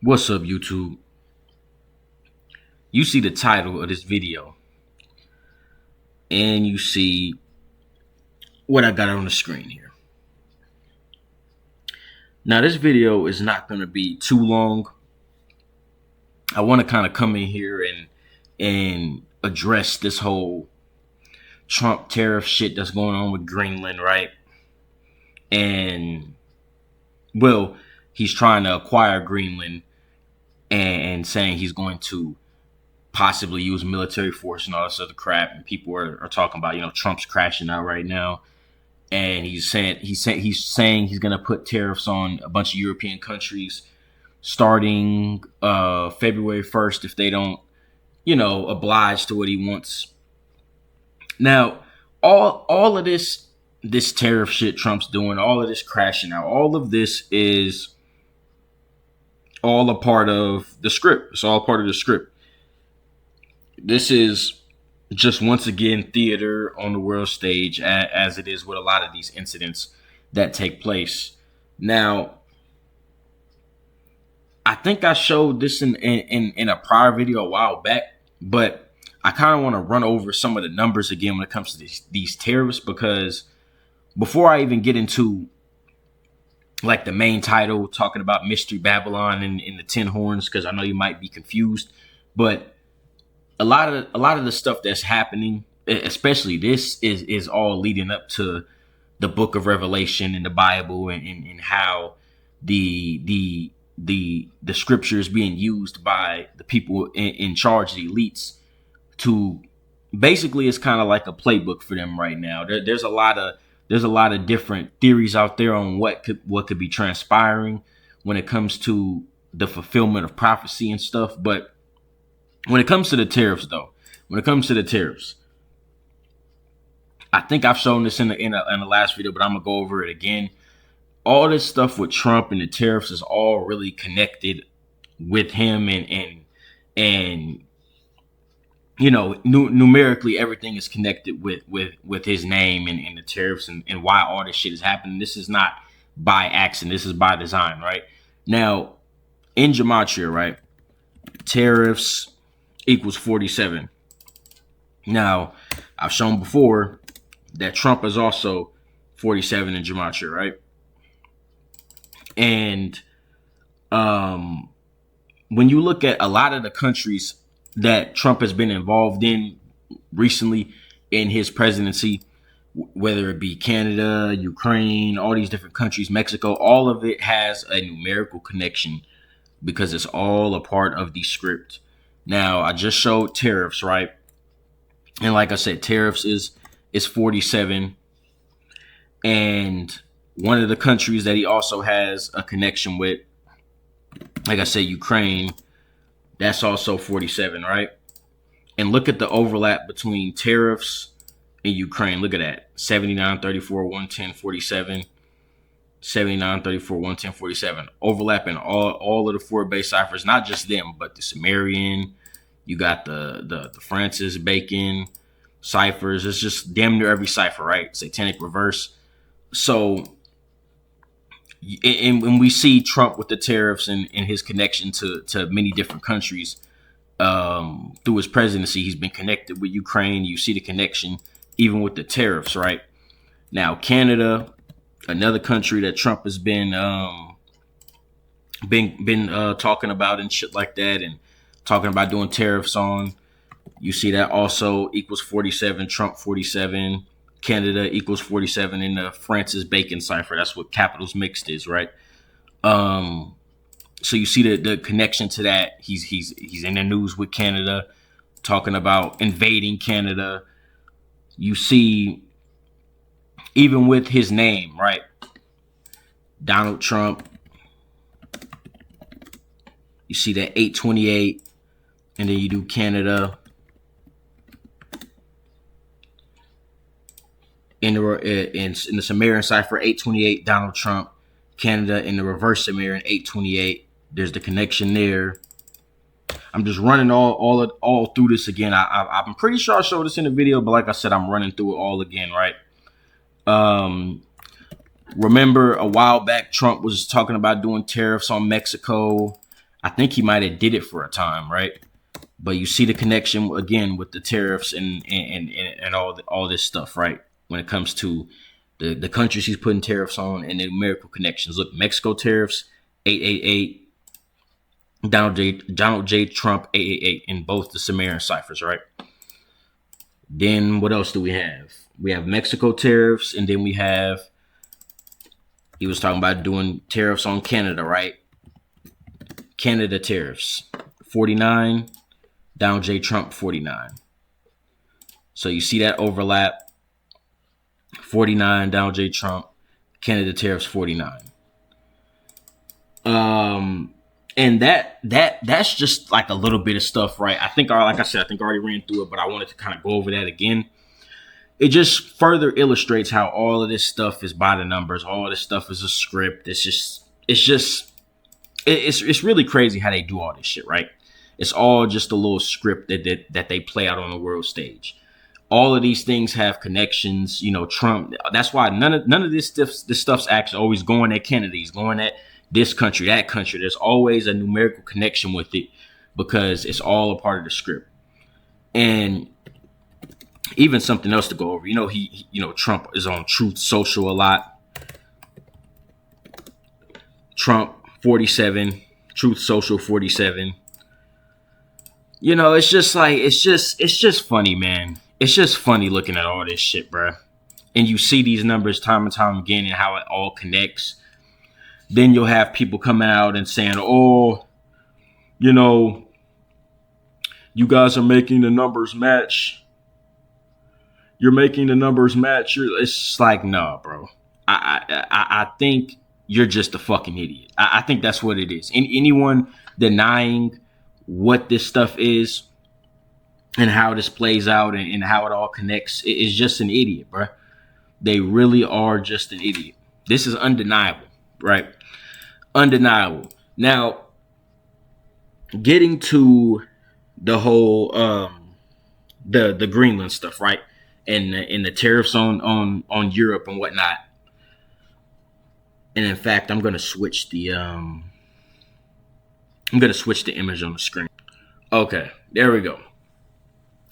What's up, YouTube? You see the title of this video, and you see what I got on the screen here. Now, this video is not going to be too long. I want to kind of come in here and address this whole Trump tariff shit that's going on with Greenland, right? And, well, he's trying to acquire Greenland and saying he's going to possibly use military force and all this other crap. And people are talking about, Trump's crashing out right now. And he's saying he's going to put tariffs on a bunch of European countries starting February 1st if they don't, oblige to what he wants. Now, all of this tariff shit Trump's doing, all of this crashing out, all of this is all a part of the script. It's all part of the script. This is just once again theater on the world stage, as it is with a lot of these incidents that take place. Now, I think I showed this in a prior video a while back, but I kind of want to run over some of the numbers again when it comes to these tariffs, because before I even get into like the main title talking about Mystery Babylon and the 10 horns, because I know you might be confused, but a lot of the stuff that's happening, especially this, is all leading up to the book of Revelation in the Bible, and how the scripture is being used by the people in charge, the elites, to basically, it's kind of like a playbook for them right now. There's a lot of different theories out there on what could be transpiring when it comes to the fulfillment of prophecy and stuff, but when it comes to the tariffs, I think I've shown this in the last video, but I'm gonna go over it again. All this stuff with Trump and the tariffs is all really connected with him, and numerically everything is connected with his name and the tariffs and why all this shit is happening. This is not by accident. This is by design, right? Now, in gematria, right, tariffs equals 47. Now, I've shown before that Trump is also 47 in gematria, right? And when you look at a lot of the countries that Trump has been involved in recently in his presidency, whether it be Canada, Ukraine, all these different countries, Mexico, all of it has a numerical connection because it's all a part of the script. Now, I just showed tariffs, right? And like I said, tariffs is 47. And one of the countries that he also has a connection with, like I said, Ukraine, that's also 47, right? And look at the overlap between tariffs and Ukraine. Look at that. 79, 34, 110, 47. 79, 34, 110, 47. Overlapping all of the four base ciphers, not just them, but the Sumerian. You got the Francis Bacon ciphers. It's just damn near every cipher, right? Satanic reverse. So, and when we see Trump with the tariffs and his connection to many different countries through his presidency, he's been connected with Ukraine. You see the connection even with the tariffs, right? Now, Canada, another country that Trump has been talking about and shit like that, and talking about doing tariffs on. You see that also equals 47, Trump 47, Canada equals 47 in the Francis Bacon cipher. That's what capitals mixed is, right? So you see the connection to that. He's in the news with Canada, talking about invading Canada. You see, even with his name, right? Donald Trump. You see that 828, and then you do Canada. In the Sumerian cipher, 828, Donald Trump. Canada in the reverse Sumerian, 828. There's the connection there. I'm just running all through this again. I'm pretty sure I showed this in the video, but like I said, I'm running through it all again, right? Remember a while back, Trump was talking about doing tariffs on Mexico I think he might have did it for a time, right? But you see the connection again with the tariffs and all this stuff, right? When it comes to the countries he's putting tariffs on and the numerical connections. Look, Mexico tariffs, 888. Donald J. Trump, 888 in both the Sumerian ciphers, right? Then what else do we have? We have Mexico tariffs, and then he was talking about doing tariffs on Canada, right? Canada tariffs, 49, Donald J. Trump, 49. So you see that overlap, 49, Donald J. Trump, Canada tariffs, 49. And that's just like a little bit of stuff, right? I think, like I said, I already ran through it, but I wanted to kind of go over that again. It just further illustrates how all of this stuff is by the numbers. All of this stuff is a script. It's really crazy how they do all this shit, right? It's all just a little script that they play out on the world stage. All of these things have connections. You know, Trump. That's why none of this stuff's actually always going at Kennedy's, going at this country, that country. There's always a numerical connection with it because it's all a part of the script. And even something else to go over. You know, Trump is on Truth Social a lot. Trump 47, Truth Social 47. You know, it's just funny, man. It's just funny looking at all this shit, bro. And you see these numbers time and time again and how it all connects. Then you'll have people coming out and saying, oh, you know, you guys are making the numbers match. You're making the numbers match. It's just like, nah, bro. I think you're just a fucking idiot. I think that's what it is. Anyone denying what this stuff is and how this plays out and how it all connects is just an idiot, bro. They really are just an idiot. This is undeniable, right? Undeniable. Now, getting to the whole the Greenland stuff, right? And the tariffs on Europe and whatnot. And in fact, I'm gonna switch the image on the screen. Okay, there we go.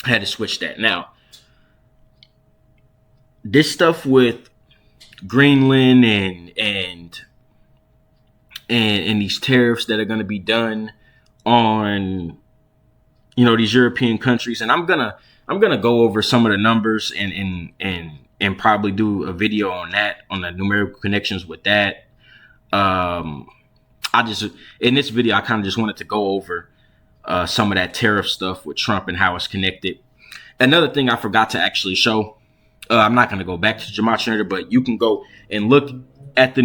I had to switch that. Now, this stuff with Greenland and these tariffs that are going to be done on, you know, these European countries, and I'm gonna go over some of the numbers and probably do a video on that, on the numerical connections with that. In this video, I kind of just wanted to go over some of that tariff stuff with Trump and how it's connected. Another thing I forgot to actually show, I'm not going to go back to Gematria, but you can go and look at the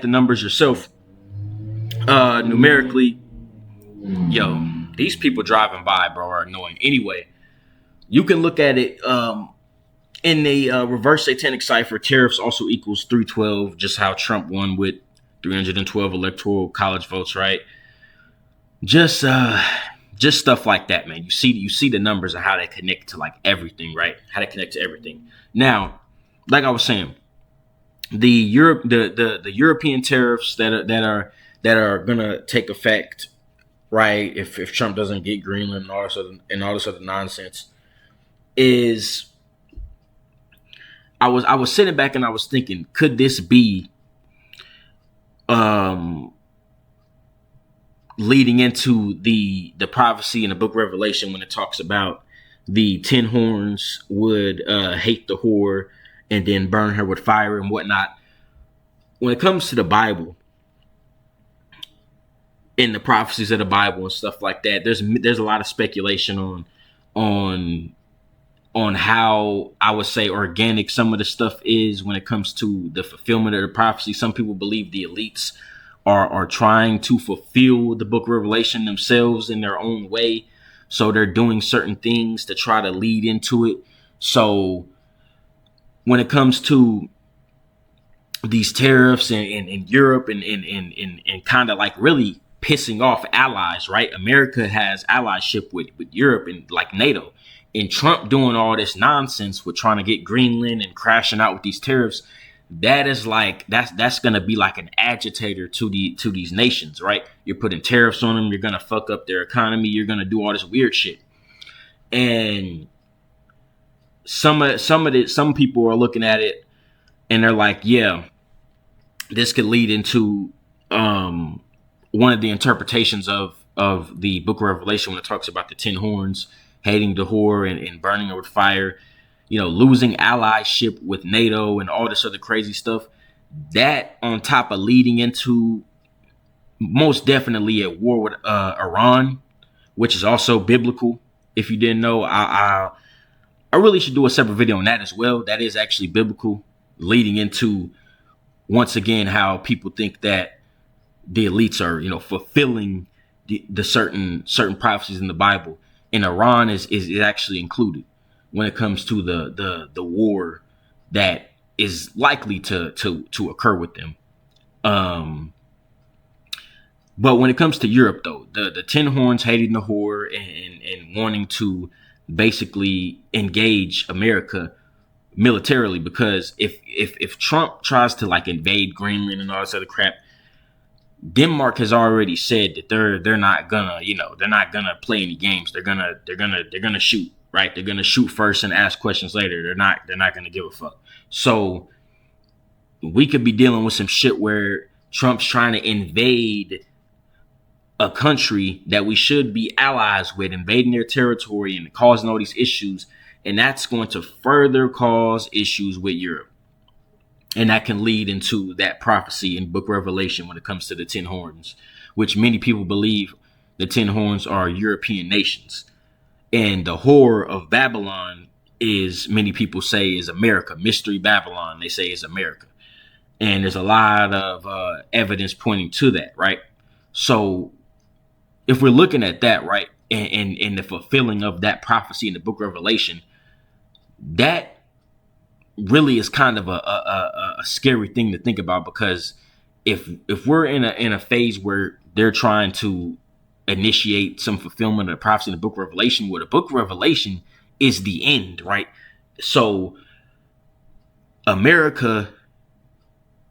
numbers yourself. Numerically, yo, these people driving by, bro, are annoying. Anyway, you can look at it in the reverse satanic cipher. Tariffs also equals 312, just how Trump won with 312 electoral college votes, right? Just stuff like that, man. You see the numbers and how they connect to like everything, right? How they connect to everything. Now, like I was saying, the European tariffs that are gonna take effect, right? If Trump doesn't get Greenland and all this other nonsense, is I was sitting back and I was thinking, could this be leading into the prophecy in the book of Revelation when it talks about the 10 horns would hate the whore and then burn her with fire and whatnot. When it comes to the Bible, in the prophecies of the Bible and stuff like that, there's a lot of speculation on how, I would say, organic some of the stuff is when it comes to the fulfillment of the prophecy. Some people believe the elites are trying to fulfill the book of Revelation themselves in their own way. So they're doing certain things to try to lead into it. So when it comes to these tariffs in Europe and kind of like really pissing off allies, right? America has allyship with Europe and like NATO. And Trump doing all this nonsense with trying to get Greenland and crashing out with these tariffs, that is like that's gonna be like an agitator to these nations, right? You're putting tariffs on them. You're gonna fuck up their economy. You're gonna do all this weird shit. And some people are looking at it and they're like, yeah, this could lead into one of the interpretations of the Book of Revelation when it talks about the 10 horns, hating the whore and burning her with fire, losing allyship with NATO and all this other crazy stuff. That on top of leading into most definitely a war with Iran, which is also biblical. If you didn't know, I really should do a separate video on that as well. That is actually biblical, leading into once again how people think that the elites are fulfilling the certain prophecies in the Bible, and Iran is actually included when it comes to the war that is likely to occur with them. But when it comes to Europe, though, the 10 horns hating the whore and wanting to basically engage America militarily, because if Trump tries to like invade Greenland and all this other crap, Denmark has already said that they're not gonna play any games. They're gonna shoot, right? They're gonna shoot first and ask questions later. They're not gonna give a fuck. So we could be dealing with some shit where Trump's trying to invade a country that we should be allies with, invading their territory and causing all these issues. And that's going to further cause issues with Europe. And that can lead into that prophecy in Book of Revelation when it comes to the 10 horns, which many people believe the 10 horns are European nations. And the whore of Babylon is, many people say, is America. Mystery Babylon, they say, is America. And there's a lot of evidence pointing to that, right? So if we're looking at that, right, and the fulfilling of that prophecy in the Book of Revelation, that really is kind of a scary thing to think about, because if we're in a phase where they're trying to initiate some fulfillment of the prophecy in the Book of Revelation, where the Book of Revelation is the end, right? So America,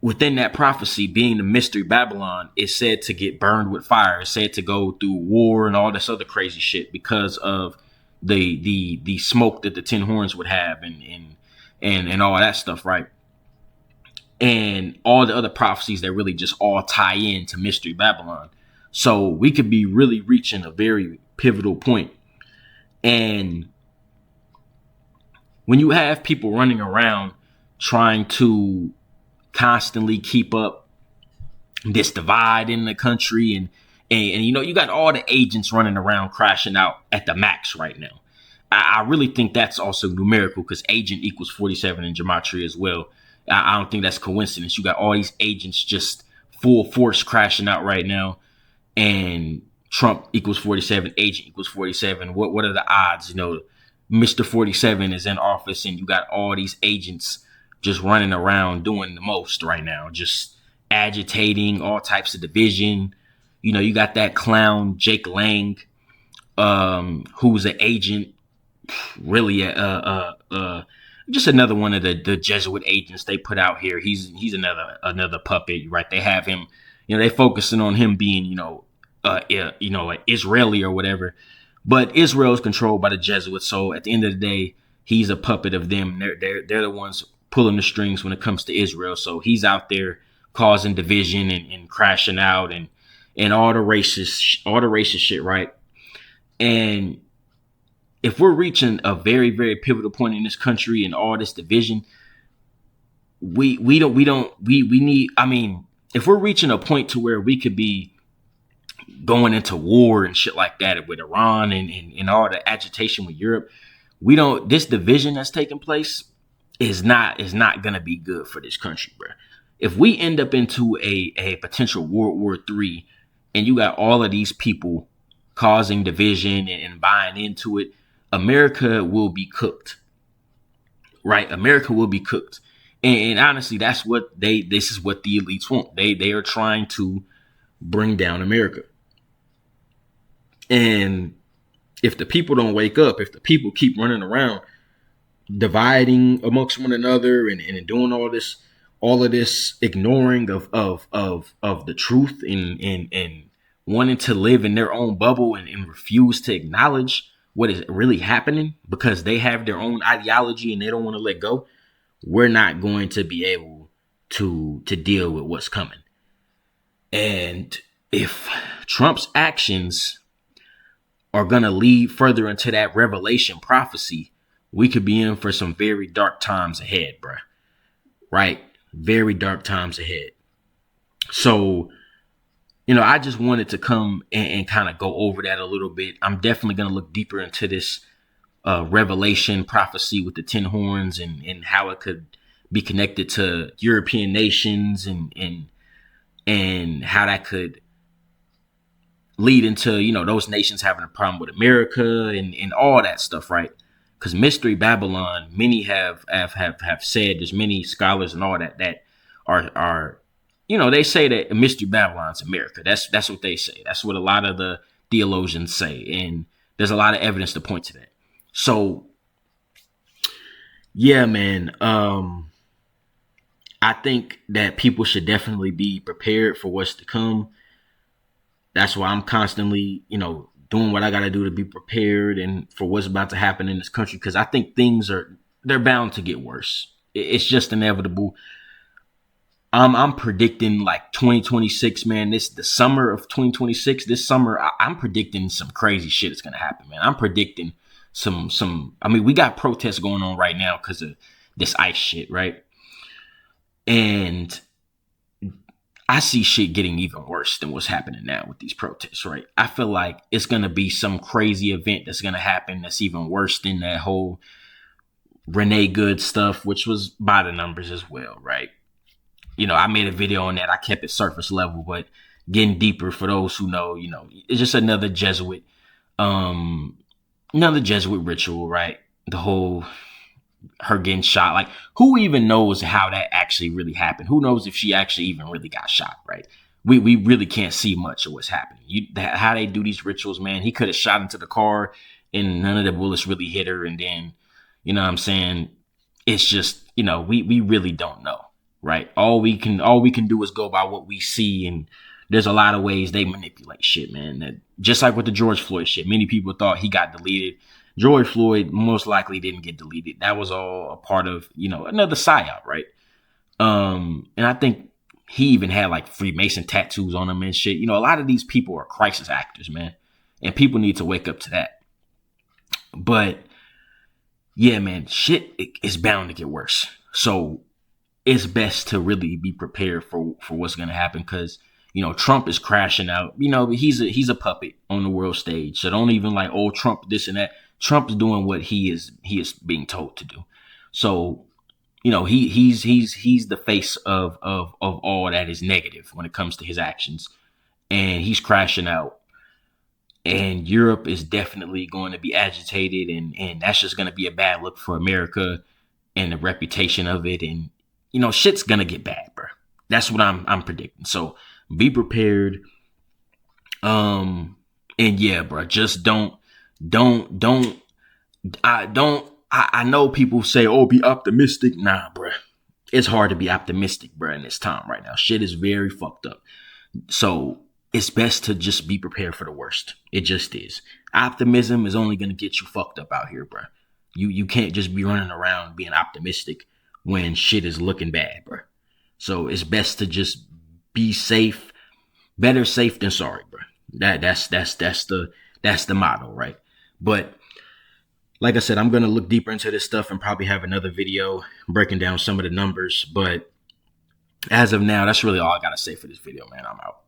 within that prophecy, being the mystery Babylon, is said to get burned with fire. It's said to go through war and all this other crazy shit because of the smoke that the 10 horns would have and all that stuff, right? And all the other prophecies that really just all tie in to mystery Babylon. So we could be really reaching a very pivotal point. And when you have people running around trying to constantly keep up this divide in the country, and you got all the agents running around crashing out at the max right now. I really think that's also numerical, because agent equals 47 in gematria as well. I don't think that's coincidence. You got all these agents just full force crashing out right now, and Trump equals 47, agent equals 47. What are the odds? Mr. 47 is in office, and you got all these agents just running around doing the most right now, just agitating all types of division. You got that clown Jake Lang, who's an agent, really just another one of the Jesuit agents they put out here. He's another puppet, right? They have him, they focusing on him being, an Israeli or whatever, but Israel is controlled by the Jesuits. So at the end of the day, he's a puppet of them. They're the ones pulling the strings when it comes to Israel. So he's out there causing division and crashing out and all the racist shit, right? And if we're reaching a very, very pivotal point in this country and all this division, we need, if we're reaching a point to where we could be going into war and shit like that with Iran and all the agitation with Europe, this division that's taking place is not going to be good for this country, bro. If we end up into a potential World War III, and you got all of these people causing division and buying into it, America will be cooked, right? America will be cooked. And honestly, this is what the elites want. They are trying to bring down America. And if the people don't wake up, if the people keep running around dividing amongst one another and doing all all of this ignoring of the truth and wanting to live in their own bubble and refuse to acknowledge what is really happening because they have their own ideology and they don't want to let go, we're not going to be able to deal with what's coming. And if Trump's actions are going to lead further into that revelation prophecy, we could be in for some very dark times ahead, bruh. Right? Very dark times ahead. So, I just wanted to come and kind of go over that a little bit. I'm definitely going to look deeper into this revelation prophecy with the 10 horns and how it could be connected to European nations and how that could lead into, those nations having a problem with America and all that stuff, right? Because Mystery Babylon, many have said, there's many scholars and all that are they say that Mystery Babylon's America. That's what they say. That's what a lot of the theologians say. And there's a lot of evidence to point to that. So, yeah, man. I think that people should definitely be prepared for what's to come. That's why I'm constantly, doing what I got to do to be prepared and for what's about to happen in this country. Because I think they're bound to get worse. It's just inevitable. I'm predicting like 2026, man. The summer of 2026, this summer, I'm predicting some crazy shit is going to happen, man. I'm predicting we got protests going on right now because of this ICE shit, right? And I see shit getting even worse than what's happening now with these protests, right? I feel like it's going to be some crazy event that's going to happen that's even worse than that whole Renee Good stuff, which was by the numbers as well, right? I made a video on that. I kept it surface level, but getting deeper for those who know, it's just another Jesuit ritual, right? The whole her getting shot. Like, who even knows how that actually really happened? Who knows if she actually even really got shot, right? We really can't see much of what's happening. How they do these rituals, man. He could have shot into the car and none of the bullets really hit her. And then, you know what I'm saying? It's just, we really don't know. Right. All we can do is go by what we see. And there's a lot of ways they manipulate shit, man. Just like with the George Floyd shit, many people thought he got deleted. George Floyd most likely didn't get deleted. That was all a part of, another psyop, right? And I think he even had like Freemason tattoos on him and shit. A lot of these people are crisis actors, man. And people need to wake up to that. But yeah, man, shit is bound to get worse. So it's best to really be prepared for what's going to happen because, Trump is crashing out. He's a puppet on the world stage. So don't even like, oh, Trump, this and that. Trump's doing what he is being told to do. So, he's the face of all that is negative when it comes to his actions. And he's crashing out. And Europe is definitely going to be agitated. And that's just going to be a bad look for America and the reputation of it. And, shit's gonna get bad, bro. That's what I'm predicting. So be prepared. And yeah, bro, just don't. I know people say, oh, be optimistic. Nah, bro. It's hard to be optimistic, bro, in this time right now. Shit is very fucked up. So it's best to just be prepared for the worst. It just is. Optimism is only gonna get you fucked up out here, bro. You can't just be running around being optimistic when shit is looking bad, bro. So it's best to just be safe. Better safe than sorry, bro. That's the motto, right? But like I said, I'm gonna look deeper into this stuff and probably have another video breaking down some of the numbers. But as of now, that's really all I gotta say for this video, man. I'm out.